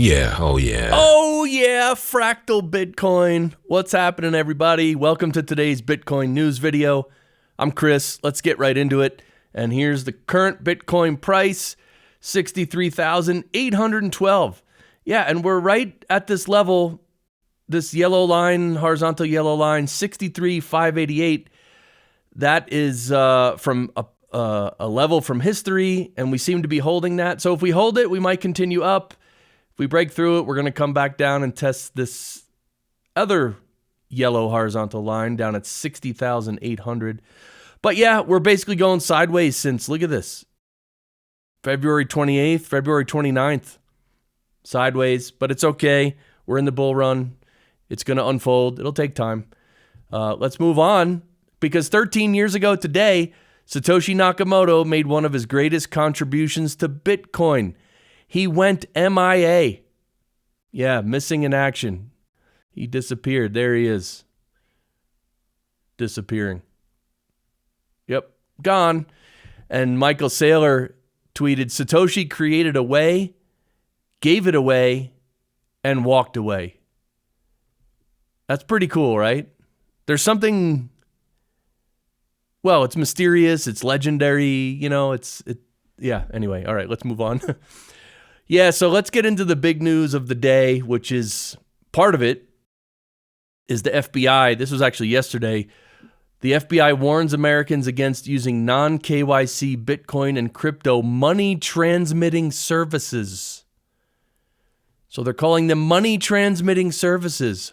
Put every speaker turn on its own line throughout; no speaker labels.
Yeah, oh yeah.
Oh yeah, fractal Bitcoin. What's happening, everybody? Welcome to today's Bitcoin news video. I'm Chris. Let's get right into it. And here's the current Bitcoin price, 63,812. Yeah, and we're right at this level, this yellow line, horizontal yellow line, 63,588. That is from a level from history, and we seem to be holding that. So if we hold it, we might continue up. If we break through it, we're going to come back down and test this other yellow horizontal line down at 60,800. But yeah, we're basically going sideways since, look at this, February 28th, February 29th, sideways, but it's okay. We're in the bull run. It's going to unfold. It'll take time. Let's move on, because 13 years ago today, Satoshi Nakamoto made one of his greatest contributions to Bitcoin. He went MIA. Yeah, missing in action. He disappeared. There he is. Disappearing. Yep, gone. And Michael Saylor tweeted, Satoshi created a way, gave it away, and walked away. That's pretty cool, right? There's something, well, it's mysterious, it's legendary, you know, yeah, anyway, all right, let's move on. Yeah, so let's get into the big news of the day, which is, part of it is the FBI. This was actually yesterday. The FBI warns Americans against using non-KYC Bitcoin and crypto money transmitting services. So they're calling them money transmitting services.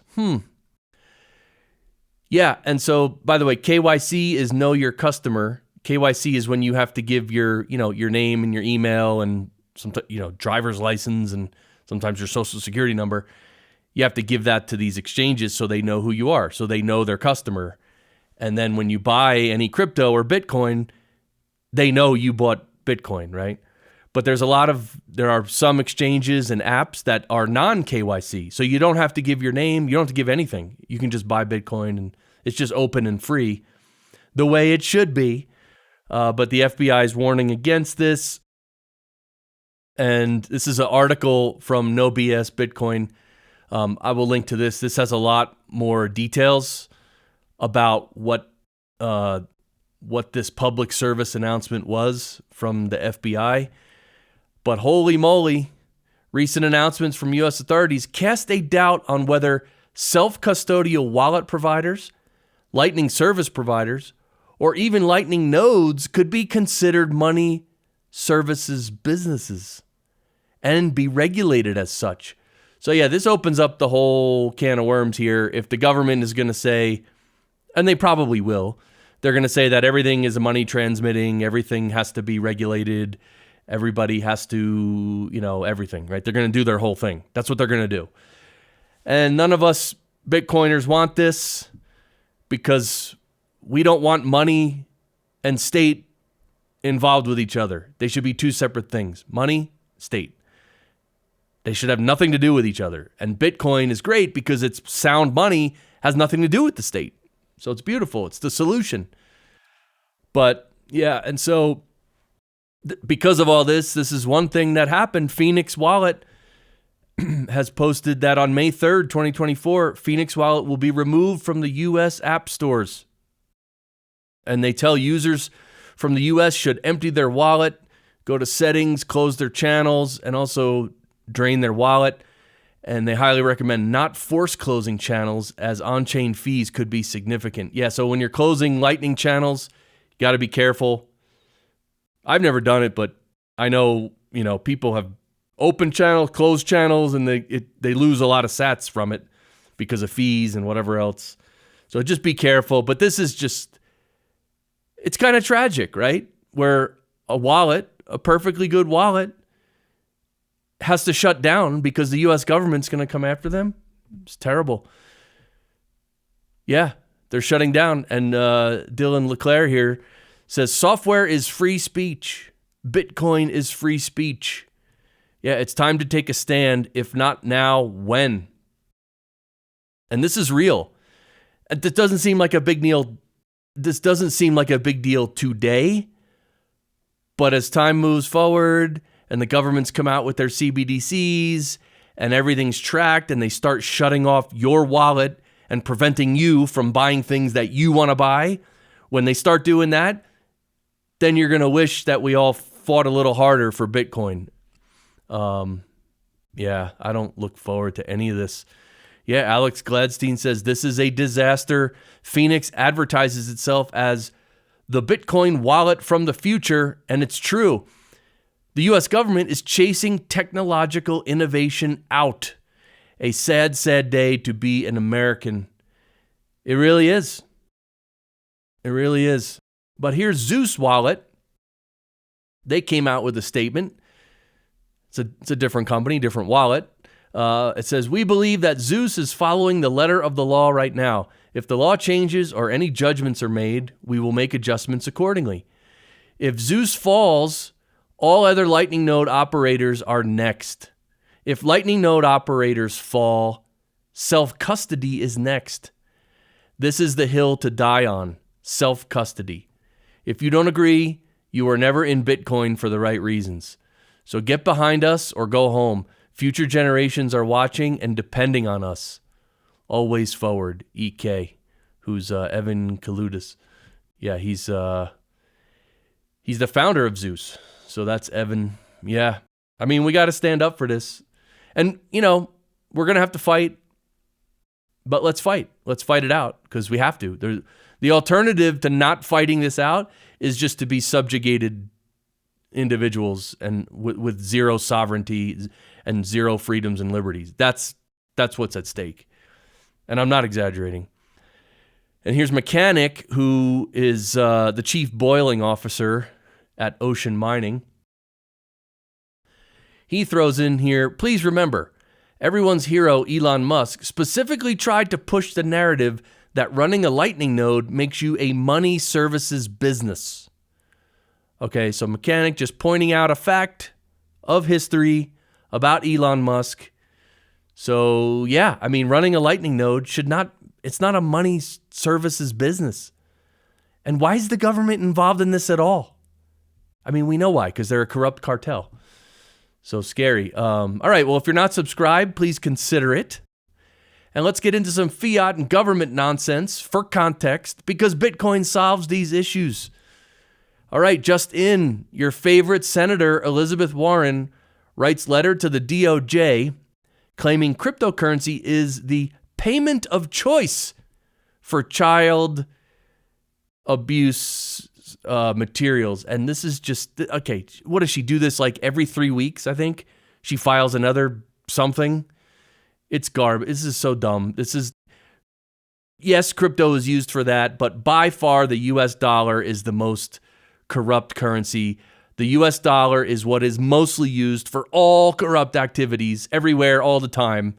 Yeah, and so, by the way, KYC is know your customer. KYC is when you have to give your name and your email and driver's license and sometimes your social security number. You have to give that to these exchanges so they know who you are, so they know their customer. And then when you buy any crypto or Bitcoin, they know you bought Bitcoin, right? But there are some exchanges and apps that are non-KYC. So you don't have to give your name. You don't have to give anything. You can just buy Bitcoin and it's just open and free the way it should be. But the FBI is warning against this. And this is an article from No BS Bitcoin. I will link to this. This has a lot more details about what this public service announcement was from the FBI. But holy moly, recent announcements from U.S. authorities cast a doubt on whether self-custodial wallet providers, Lightning service providers, or even Lightning nodes could be considered money services businesses and be regulated as such. So yeah, this opens up the whole can of worms here. If the government is going to say, and they probably will, they're going to say that everything is money transmitting, everything has to be regulated, everybody has to, everything, right? They're going to do their whole thing. That's what they're going to do. And none of us Bitcoiners want this, because we don't want money and state involved with each other. They should be two separate things. Money, state. They should have nothing to do with each other. And Bitcoin is great because it's sound money, has nothing to do with the state. So it's beautiful. It's the solution. But yeah, and so because of all this is one thing that happened. Phoenix Wallet has posted that on May 3rd, 2024, Phoenix Wallet will be removed from the U.S. app stores. And they tell users from the U.S. should empty their wallet, go to settings, close their channels, and also drain their wallet. And they highly recommend not force closing channels, as on-chain fees could be significant. Yeah, so when you're closing Lightning channels, you got to be careful. I've never done it, but I know, people have open channels, closed channels, and they lose a lot of sats from it because of fees and whatever else. So just be careful. But this is it's kind of tragic, right? Where a wallet, a perfectly good wallet, has to shut down because the U.S. government's going to come after them. It's terrible. Yeah, they're shutting down. And Dylan Leclerc here says, software is free speech. Bitcoin is free speech. Yeah, it's time to take a stand. If not now, when? And this is real. This doesn't seem like a big deal. This doesn't seem like a big deal today. But as time moves forward and the governments come out with their CBDCs and everything's tracked and they start shutting off your wallet and preventing you from buying things that you want to buy, when they start doing that, then you're going to wish that we all fought a little harder for Bitcoin. Yeah, I don't look forward to any of this. Yeah, Alex Gladstein says, this is a disaster. Phoenix advertises itself as the Bitcoin wallet from the future, and it's true. The U.S. government is chasing technological innovation out. A sad, sad day to be an American. It really is. It really is. But here's ZEUS Wallet. They came out with a statement. It's a different company, different wallet. It says, we believe that ZEUS is following the letter of the law right now. If the law changes or any judgments are made, we will make adjustments accordingly. If ZEUS falls, all other Lightning Node operators are next. If Lightning Node operators fall, self-custody is next. This is the hill to die on, self-custody. If you don't agree, you are never in Bitcoin for the right reasons. So get behind us or go home. Future generations are watching and depending on us. Always forward, EK, who's Evan Kaludis. Yeah, he's the founder of ZEUS. So that's Evan. Yeah. I mean, we got to stand up for this. And, you know, we're going to have to fight. But let's fight. Let's fight it out because we have to. The alternative to not fighting this out is just to be subjugated individuals and with zero sovereignty and zero freedoms and liberties. That's what's at stake. And I'm not exaggerating. And here's Mechanic, who is the chief boiling officer at Ocean Mining. He throws in here, please remember, everyone's hero, Elon Musk, specifically tried to push the narrative that running a Lightning node makes you a money services business. Okay, so Mechanic just pointing out a fact of history about Elon Musk. So yeah, I mean, running a Lightning node it's not a money services business. And why is the government involved in this at all? I mean, we know why, because they're a corrupt cartel. So scary. All right, well, if you're not subscribed, please consider it. And let's get into some fiat and government nonsense for context, because Bitcoin solves these issues. All right, just in, your favorite Senator Elizabeth Warren writes letter to the DOJ claiming cryptocurrency is the payment of choice for child abuse materials. And this is just, okay, what does she do this like every 3 weeks, I think? She files another something. It's garbage. This is so dumb. Yes, crypto is used for that, but by far the US dollar is the most corrupt currency. The US dollar is what is mostly used for all corrupt activities everywhere, all the time.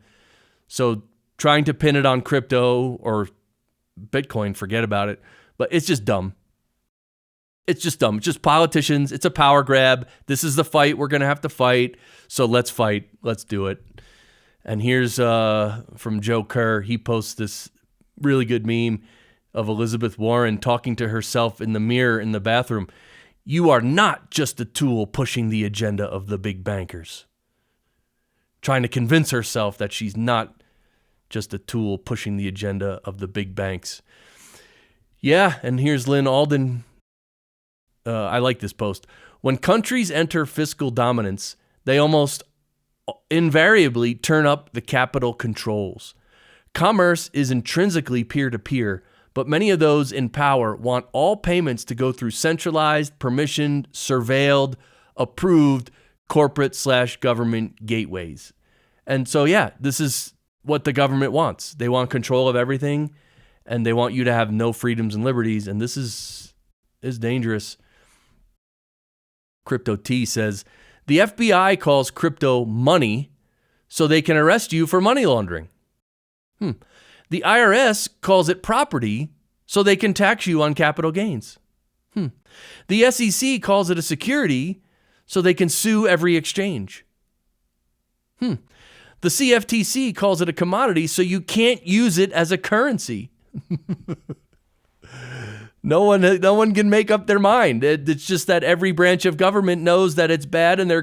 So trying to pin it on crypto or Bitcoin, forget about it. But it's just dumb. It's just dumb. It's just politicians. It's a power grab. This is the fight we're going to have to fight. So let's fight. Let's do it. And here's from Joe Kerr. He posts this really good meme of Elizabeth Warren talking to herself in the mirror in the bathroom. You are not just a tool pushing the agenda of the big bankers. Trying to convince herself that she's not just a tool pushing the agenda of the big banks. Yeah, and here's Lynn Alden. I like this post. When countries enter fiscal dominance, they almost invariably turn up the capital controls. Commerce is intrinsically peer-to-peer, but many of those in power want all payments to go through centralized, permissioned, surveilled, approved corporate/government gateways. And so, yeah, this is what the government wants. They want control of everything, and they want you to have no freedoms and liberties, and this is dangerous. Crypto T says, the FBI calls crypto money so they can arrest you for money laundering. The IRS calls it property so they can tax you on capital gains. The SEC calls it a security so they can sue every exchange. The CFTC calls it a commodity so you can't use it as a currency. No one can make up their mind. It's just that every branch of government knows that it's bad and they're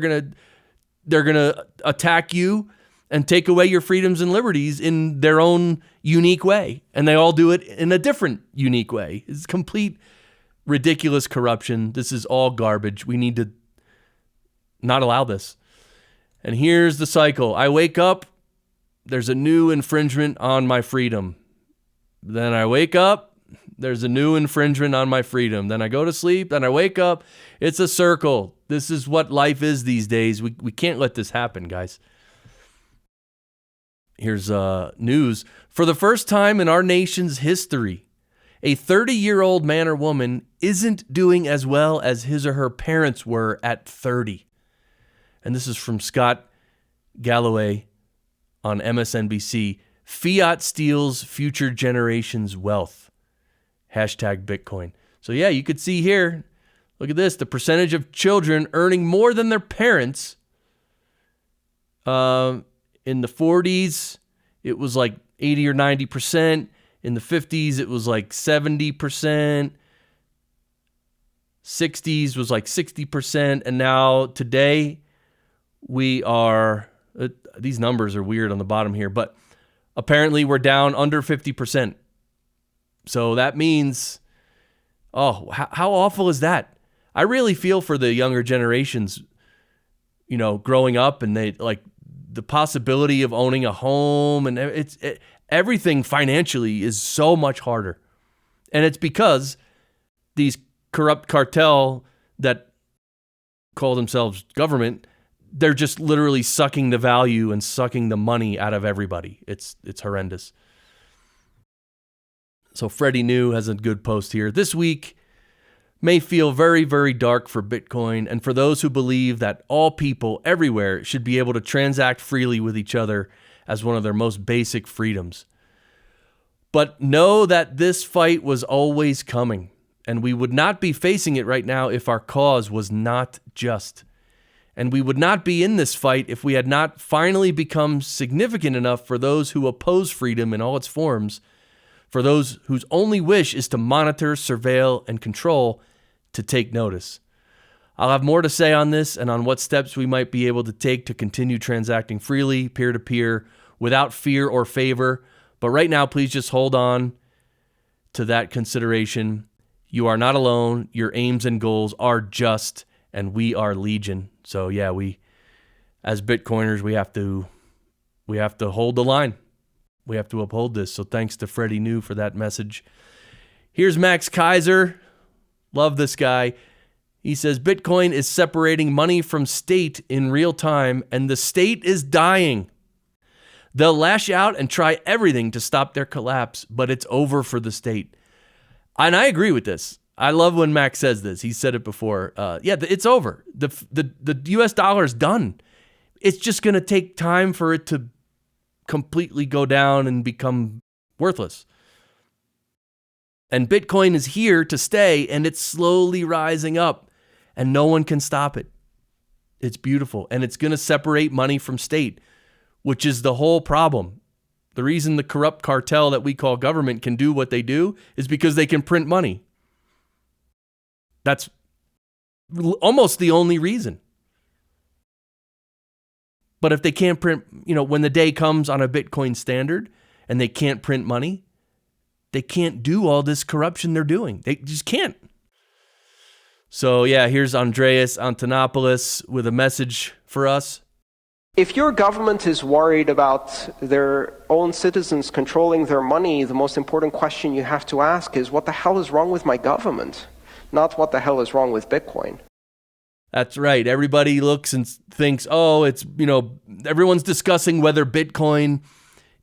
gonna attack you and take away your freedoms and liberties in their own unique way. And they all do it in a different unique way. It's complete ridiculous corruption. This is all garbage. We need to not allow this. And here's the cycle. I wake up, there's a new infringement on my freedom. Then I wake up, there's a new infringement on my freedom. Then I go to sleep, then I wake up. It's a circle. This is what life is these days. We can't let this happen, guys. Here's news. For the first time in our nation's history, a 30-year-old man or woman isn't doing as well as his or her parents were at 30. And this is from Scott Galloway on MSNBC. Fiat steals future generations' wealth. Hashtag Bitcoin. So yeah, you could see here, look at this, the percentage of children earning more than their parents. In the 40s, it was like 80 or 90%. In the 50s, it was like 70%. 60s was like 60%. And now today, we are, these numbers are weird on the bottom here, but apparently we're down under 50%. So that means, how awful is that? I really feel for the younger generations, growing up, and they like the possibility of owning a home, and everything financially is so much harder. And it's because these corrupt cartel that call themselves government, they're just literally sucking the value and sucking the money out of everybody. It's horrendous. So Freddie New has a good post here. This week may feel very, very dark for Bitcoin and for those who believe that all people everywhere should be able to transact freely with each other as one of their most basic freedoms. But know that this fight was always coming, and we would not be facing it right now if our cause was not just. And we would not be in this fight if we had not finally become significant enough for those who oppose freedom in all its forms, for those whose only wish is to monitor, surveil, and control, to take notice. I'll have more to say on this and on what steps we might be able to take to continue transacting freely, peer-to-peer, without fear or favor. But right now, please just hold on to that consideration. You are not alone. Your aims and goals are just, and we are legion. So yeah, we, as Bitcoiners, we have to hold the line. We have to uphold this. So thanks to Freddie New for that message. Here's Max Kaiser. Love this guy. He says, Bitcoin is separating money from state in real time, and the state is dying. They'll lash out and try everything to stop their collapse, but it's over for the state. And I agree with this. I love when Max says this. He said it before. It's over. The US dollar is done. It's just going to take time for it to completely go down and become worthless. And Bitcoin is here to stay, and it's slowly rising up, and no one can stop it. It's beautiful, and it's going to separate money from state, which is the whole problem. The reason the corrupt cartel that we call government can do what they do is because they can print money. That's almost the only reason. But if they can't print, when the day comes on a Bitcoin standard and they can't print money, they can't do all this corruption they're doing. They just can't. So yeah, here's Andreas Antonopoulos with a message for us.
If your government is worried about their own citizens controlling their money, the most important question you have to ask is, what the hell is wrong with my government? Not what the hell is wrong with Bitcoin.
That's right. Everybody looks and thinks, it's, everyone's discussing whether Bitcoin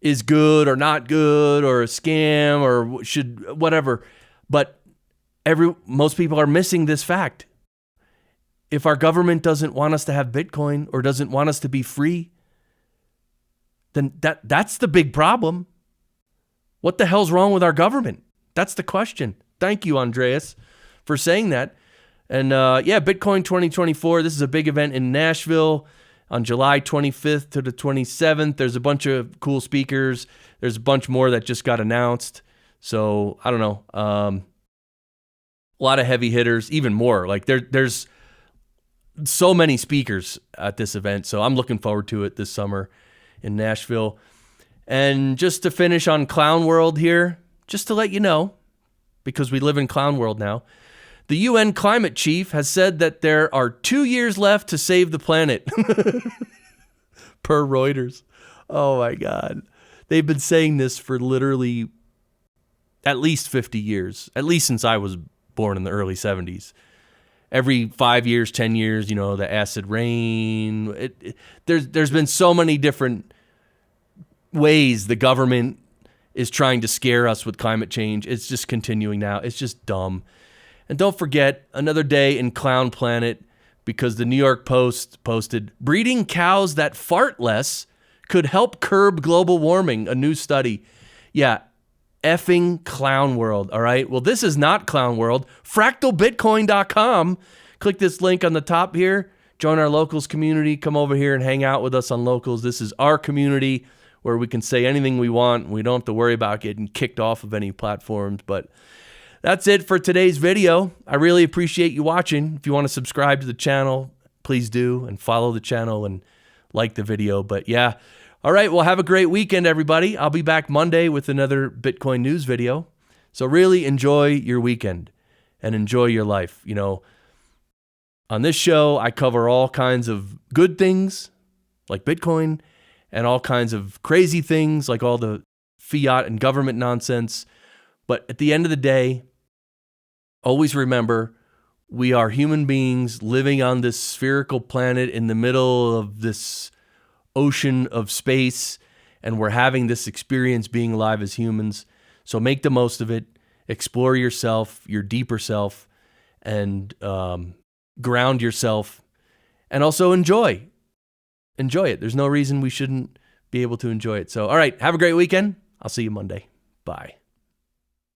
is good or not good or a scam or should, whatever. But most people are missing this fact. If our government doesn't want us to have Bitcoin or doesn't want us to be free, then that's the big problem. What the hell's wrong with our government? That's the question. Thank you, Andreas, for saying that. And Bitcoin 2024, this is a big event in Nashville on July 25th to the 27th. There's a bunch of cool speakers. There's a bunch more that just got announced. So, I don't know. A lot of heavy hitters, even more. Like there's so many speakers at this event. So I'm looking forward to it this summer in Nashville. And just to finish on Clown World here, just to let you know, because we live in Clown World now, the UN climate chief has said that there are 2 years left to save the planet. Per Reuters. Oh my God. They've been saying this for literally at least 50 years, at least since I was born in the early 70s. Every 5 years, 10 years, you know, the acid rain. There's been so many different ways the government is trying to scare us with climate change. It's just continuing now. It's just dumb. And don't forget, another day in Clown Planet, because the New York Post posted, breeding cows that fart less could help curb global warming, a new study. Yeah, effing Clown World, all right? Well, this is not Clown World. FractalBitcoin.com. Click this link on the top here. Join our Locals community. Come over here and hang out with us on Locals. This is our community where we can say anything we want. We don't have to worry about getting kicked off of any platforms. But that's it for today's video. I really appreciate you watching. If you want to subscribe to the channel, please do, and follow the channel and like the video. But yeah, all right, well, have a great weekend, everybody. I'll be back Monday with another Bitcoin news video. So really enjoy your weekend and enjoy your life. You know, on this show, I cover all kinds of good things like Bitcoin and all kinds of crazy things like all the fiat and government nonsense. But at the end of the day, always remember, we are human beings living on this spherical planet in the middle of this ocean of space, and we're having this experience being alive as humans. So make the most of it. Explore yourself, your deeper self, and ground yourself, and also enjoy. Enjoy it. There's no reason we shouldn't be able to enjoy it. So, all right, have a great weekend. I'll see you Monday. Bye.